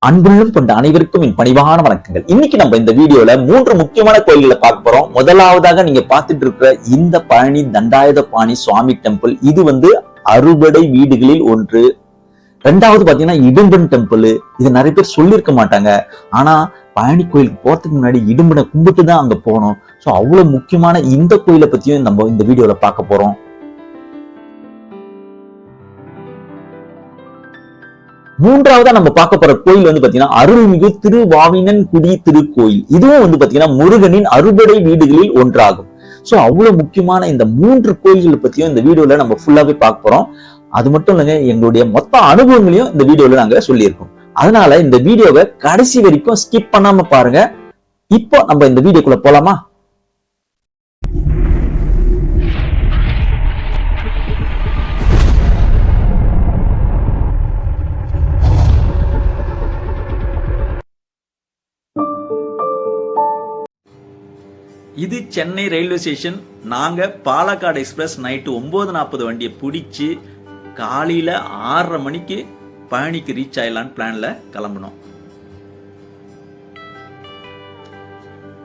அன்புள்ளம் கொண்ட அனைவருக்கும் என் பணிவான வணக்கங்கள். இன்னைக்கு நம்ம இந்த வீடியோல 3 முக்கியமான கோயில்களை பார்க்க போறோம். முதலாவதாக நீங்க பார்த்துட்டு இருக்கிற இந்த பழனி தண்டாயுதபாணி சுவாமி டெம்பிள், இது அறுபடை வீடுகளில் ஒன்று. ரெண்டாவது பாத்தீங்கன்னா இடும்பன் டெம்பிள். இது நிறைய பேர் சொல்லியிருக்க மாட்டாங்க. ஆனா பழனி கோயிலுக்கு போறதுக்கு முன்னாடி இடும்பனை கும்பிட்டு தான் அங்க போகணும். சோ அவ்வளவு முக்கியமான இந்த கோயிலை பத்தியும் நம்ம இந்த வீடியோல பார்க்க போறோம். மூன்றாவதா நம்ம பார்க்க போற கோயில் பாத்தீங்கன்னா அருள்மிகு திருவாவினன்குடி திருக்கோயில். இதுவும் பாத்தீங்கன்னா முருகனின் அறுபடை வீடுகளில் ஒன்றாகும். சோ அவ்வளவு முக்கியமான இந்த 3 கோயில்களை பத்தியும் இந்த வீடியோல நம்ம ஃபுல்லாவே பார்க்க போறோம். அது மட்டும் இல்லைங்க, எங்களுடைய மொத்த அனுபவங்களையும் இந்த வீடியோல நாங்க சொல்லியிருக்கோம். அதனால இந்த வீடியோவை கடைசி வரைக்கும் ஸ்கிப் பண்ணாம பாருங்க. இப்போ நம்ம இந்த வீடியோக்குள்ள போலாமா? இது சென்னை ரயில்வே ஸ்டேஷன். நாங்க பாலக்காடு எக்ஸ்பிரஸ் நைட்டு 9:40 வண்டியை பிடிச்சி காலையில 6:30 மணிக்கு பழனிக்கு ரீச் ஆயிடலான்னு பிளான்ல கிளம்பணும்.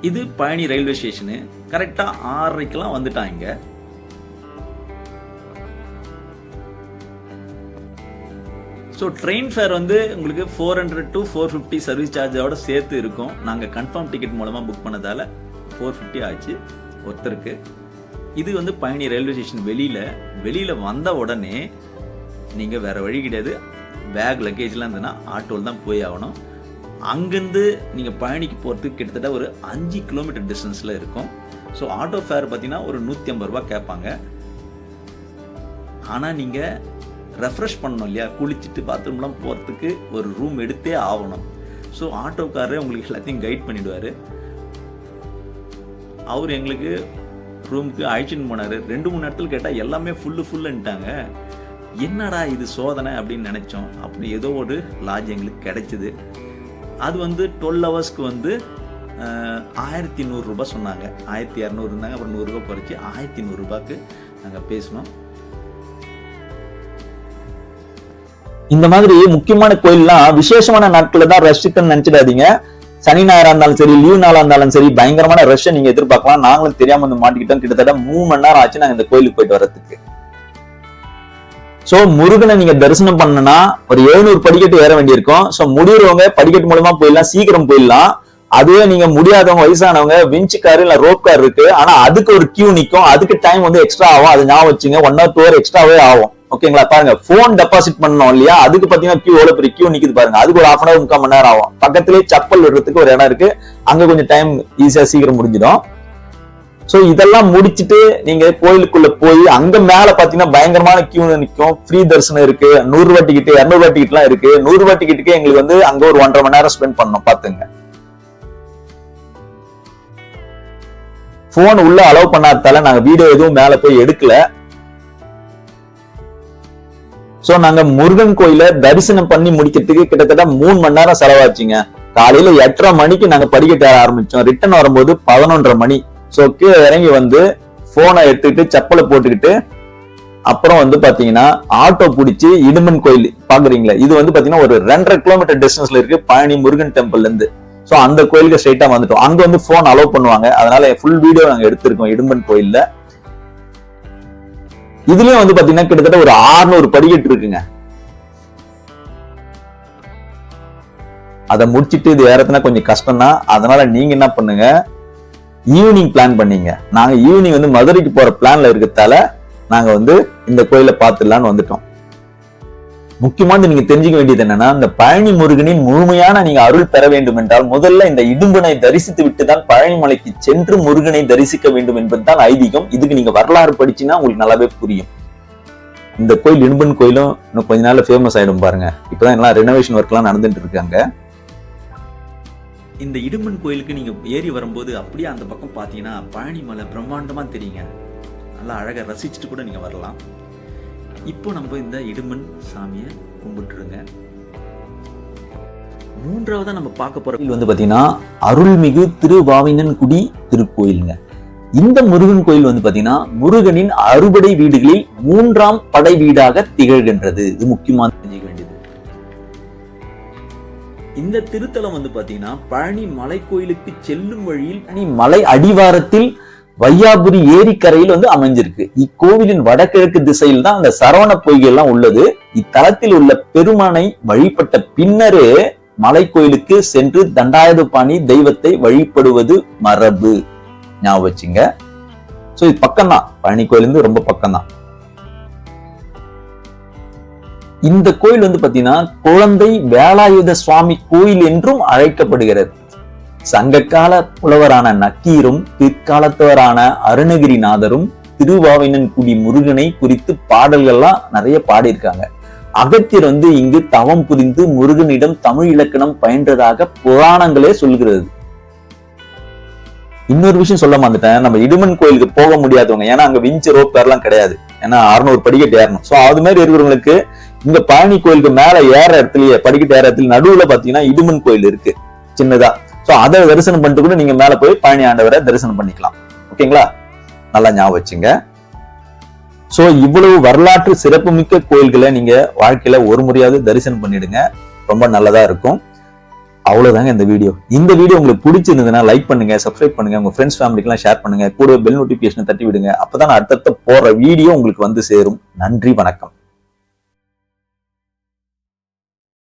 இது பழனி ரயில்வே ஸ்டேஷனு. கரெக்டா 6:30க்கெல்லாம் வந்துட்டாங்க. ஸோ ட்ரெயின் ஃபேர் உங்களுக்கு 400 to 450 சர்வீஸ் சார்ஜோட சேர்த்து இருக்கும். நாங்கள் கன்ஃபார்ம் டிக்கெட் மூலமாக புக் பண்ணதால 450 ஆச்சு ஒருத்தருக்கு. இது பழனி ரயில்வே ஸ்டேஷன் வெளியில வந்த உடனே நீங்க வேற வழி கிடையாது. பேக் லக்கேஜ்லாம் இருந்ததுன்னா ஆட்டோவில் தான் போய் ஆகணும். அங்கிருந்து நீங்க பழனிக்கு போறதுக்கு கிட்டத்தட்ட ஒரு 5 கிலோமீட்டர் டிஸ்டன்ஸ்ல இருக்கும். ஸோ ஆட்டோ ஃபேர் பார்த்தீங்கன்னா ஒரு 150 ரூபாய் கேட்பாங்க. ஆனா நீங்க ரெஃப்ரெஷ் பண்ணணும் இல்லையா, குளிச்சுட்டு பாத்ரூம்லாம் போறதுக்கு ஒரு ரூம் எடுத்தே ஆகணும். ஸோ ஆட்டோக்காரரே உங்களுக்கு எல்லாத்தையும் கைட் பண்ணிடுவாரு. அவர் எங்களுக்கு ரூமுக்கு அழைச்சின்னு போனார். 2-3 இடத்துல கேட்டால் எல்லாமே ஃபுல்லுன்ட்டாங்க. என்னடா இது சோதனை அப்படின்னு நினச்சோம். அப்படி ஏதோ ஒரு லாட்ஜ் எங்களுக்கு கிடைச்சிது. அது 12 ஹவர்ஸ்க்கு 1100 ரூபாய் சொன்னாங்க. 1200 இருந்தாங்க. அப்புறம் 100 ரூபாய் குறைச்சி 1100 ரூபாய்க்கு நாங்கள் பேசினோம். இந்த மாதிரி முக்கியமான கோயில்லாம் விசேஷமான நாட்களில் தான் ரஷ் இருக்குன்னு நினைச்சிடாதீங்க. சனி ஞாயிறா இருந்தாலும் சரி, லீவ் நாளா இருந்தாலும் சரி, பயங்கரமான ரஷ்ஷை நீங்க எதிர்பார்க்கலாம். நாங்களும் தெரியாம மாட்டிக்கிட்டோம். கிட்டத்தட்ட 3 மணி நேரம் ஆச்சு நாங்க இந்த கோயிலுக்கு போயிட்டு வர்றதுக்கு. சோ முருகனை நீங்க தரிசனம் பண்ணனா ஒரு 700 படிக்கட்டு ஏற வேண்டியிருக்கும். சோ முடியறவங்க படிக்கட்டு மூலமா போயிடலாம், சீக்கிரம் போயிடலாம். அதுவே நீங்க முடியாதவங்க, வயசானவங்க, விஞ்ச் கார் இல்ல ரோப் கார் இருக்கு. ஆனா அதுக்கு ஒரு கியூ நிக்கும். அதுக்கு டைம் எக்ஸ்ட்ரா ஆகும். அது ஞாபகம் வச்சுங்க. 1 hour 2 hour எக்ஸ்ட்ராவே ஆகும். ஓகேங்களா? பாருங்க, போன் டெபாசிட் பண்ணணும் இல்லையா, அதுக்கு பாத்தீங்கன்னா கியூ எவ்வளவு பெரிய கியூ நிக்குது பாருங்க. அதுக்கு ஒரு 1/2 hour 3/4 மணி நேரம் ஆகும். பக்கத்திலேயே சப்பல் விடுறதுக்கு ஒரு இடம் இருக்கு. அங்க கொஞ்சம் டைம் ஈஸியா சீக்கிரம் முடிஞ்சிடும். சோ இதெல்லாம் முடிச்சுட்டு நீங்க கோயிலுக்குள்ள போய் அங்க மேல பாத்தீங்கன்னா பயங்கரமான கியூ நிக்கும். ஃப்ரீ தரிசனம் இருக்கு. 100 ரூபாய் டிக்கெட், 200 ரூபாய் டிக்கெட் எல்லாம் இருக்கு. 100 ரூபாய் டிக்கெட்டுக்கு எங்களுக்கு அங்க ஒரு 1.5 மணி நேரம் ஸ்பெண்ட் பண்ணோம் பாத்துங்க. போன் உள்ள அலோவ் பண்ணாதால நாங்க வீடியோ எதுவும் மேல போய் எடுக்கல. சோ நாங்க முருகன் கோயில தரிசனம் பண்ணி முடிக்கிறதுக்கு கிட்டத்தட்ட 3 மணி நேரம் செலவாச்சுங்க. காலையில 8:30 மணிக்கு நாங்க படிக்கட்டு ஏற ஆரம்பிச்சோம். ரிட்டர்ன் வரும்போது 11:30 மணி. சோ கீழே இறங்கி போனை எடுத்துக்கிட்டு செப்பலை போட்டுக்கிட்டு அப்புறம் பாத்தீங்கன்னா ஆட்டோ பிடிச்சி இடுமன் கோயில் பாக்குறீங்களா, இது பாத்தீங்கன்னா ஒரு 2.5 கிலோமீட்டர் டிஸ்டன்ஸ்ல இருக்கு பழனி முருகன் டெம்பிள்ல இருந்து. சோ அந்த கோயிலுக்கு ஸ்ட்ரைட்டா வந்துட்டோம். அங்க போன் அலோவ் பண்ணுவாங்க. அதனால ஃபுல் வீடியோ நாங்க எடுத்திருக்கோம் இடுமன் கோயில்ல. இதுலயும் பாத்தீங்கன்னா கிட்டத்தட்ட ஒரு 600 படிக்கட்டு இருக்குங்க. அதை முடிச்சிட்டு இது ஏறதுனா கொஞ்சம் கஷ்டம் தான். அதனால நீங்க என்ன பண்ணுங்க, ஈவினிங் பிளான் பண்ணீங்க. நாங்க ஈவினிங் மதுரைக்கு போற பிளான்ல இருக்கிறதால நாங்க இந்த கோயிலை பார்த்துடலான்னு வந்துட்டோம். முக்கியமா நீங்க தெரிஞ்சுக்க வேண்டியது என்னன்னா, இந்த பழனி முருகனின் முழுமையான நீங்க அருள் பெற வேண்டும் என்றால் முதல்ல இந்த இடும்பனை தரிசித்து விட்டுதான் பழனி மலைக்கு சென்று முருகனை தரிசிக்க வேண்டும் என்பதுதான் ஐதீகம். இதுக்கு நீங்க வரலாறு படிச்சுன்னா உங்களுக்கு நல்லாவே புரியும். இந்த கோயில் இடும்பன் கோயிலும் இன்னும் கொஞ்ச நாள்ல ஃபேமஸ் ஆயிடும் பாருங்க. இப்பதான் எல்லாம் ரெனோவேஷன் ஒர்க் எல்லாம் நடந்துட்டு இருக்காங்க. இந்த இடும்பன் கோயிலுக்கு நீங்க ஏறி வரும்போது அப்படியே அந்த பக்கம் பாத்தீங்கன்னா பழனி மலை பிரம்மாண்டமா தெரியுங்க. நல்லா அழகா ரசிச்சுட்டு கூட நீங்க வரலாம். இப்போ நம்ம இந்த இடுமன் சாமியை கும்பிட்டுருங்க. மூன்றாவதா நம்ம பார்க்க போற கோயில் பாத்தீங்கன்னா அருள்மிகு திருவாவினன்குடி திருக்கோயிலுங்க. இந்த முருகன் கோயில் பாத்தீங்கன்னா முருகனின் அறுபடை வீடுகளில் 3ஆம் படை வீடாக திகழ்கின்றது. இது முக்கியமா தெரிஞ்சுக்க வேண்டியது. இந்த திருத்தலம் வந்து பாத்தீங்கன்னா பழனி மலை கோயிலுக்கு செல்லும் வழியில் பழனி மலை அடிவாரத்தில் வையாபுரி ஏரிக்கரையில் வந்து அமைஞ்சிருக்கு. இக்கோவிலின் வடகிழக்கு திசையில் தான் அந்த சரவண பொய்கை எல்லாம் உள்ளது. இத்தலத்தில் உள்ள பெருமானை வழிபட்ட பின்னரே மலை கோயிலுக்கு சென்று தண்டாயுதபாணி தெய்வத்தை வழிபடுவது மரபு. ஞாபகம் வச்சுங்க. சோ இது பக்கம்தான், பழனி கோயில் இருந்து ரொம்ப பக்கம்தான். இந்த கோயில் வந்து பாத்தீங்கன்னா குழந்தை வேலாயுத சுவாமி கோயில் என்றும் அழைக்கப்படுகிறது. சங்ககால புலவரான நக்கீரும் பிற்காலத்தவரான அருணகிரிநாதரும் திருவாவினன்குடி முருகனை குறித்து பாடல்கள்லாம் நிறைய பாடியிருக்காங்க. அகத்தியர் வந்து இங்கு தவம் புரிந்து முருகனிடம் தமிழ் இலக்கணம் பயின்றதாக புராணங்களே சொல்கிறது. இன்னொரு விஷயம் சொல்ல மாட்டேன், நம்ம இடுமன் கோயிலுக்கு போக முடியாதவங்க, ஏன்னா அங்க விஞ்ச் ரோப் எல்லாம் கிடையாது, ஏன்னா 600 படிக்கட்டு ஏறணும். சோ அது மாதிரி இருக்கிறவங்களுக்கு இங்க பழனி கோயிலுக்கு மேல ஏற இடத்துலயே படிக்கட்டு ஏற இடத்துல நடுவுல பாத்தீங்கன்னா இடுமன் கோயில் இருக்கு சின்னதா. சோ அதை தரிசனம் பண்ணிட்டு கூட நீங்க மேல போய் பழனி ஆண்டவரை தரிசனம் பண்ணிக்கலாம். ஓகேங்களா, நல்லா ஞாபகம் வச்சுங்க. சோ இவ்வளவு வரலாற்று சிறப்புமிக்க கோயில்களை நீங்க வாழ்க்கையில ஒரு முறையாவது தரிசனம் பண்ணிடுங்க, ரொம்ப நல்லதா இருக்கும். அவ்வளவுதாங்க இந்த வீடியோ. இந்த வீடியோ உங்களுக்கு பிடிச்சிருந்ததுன்னா லைக் பண்ணுங்க, சப்ஸ்கிரைப் பண்ணுங்க, உங்க ஃப்ரெண்ட்ஸ் ஃபேமிலிக்கு எல்லாம் ஷேர் பண்ணுங்க, கூட பெல் நோட்டிபிகேஷன் தட்டி விடுங்க. அப்பதான் அடுத்தடுத்த போற வீடியோ உங்களுக்கு வந்து சேரும். நன்றி, வணக்கம்.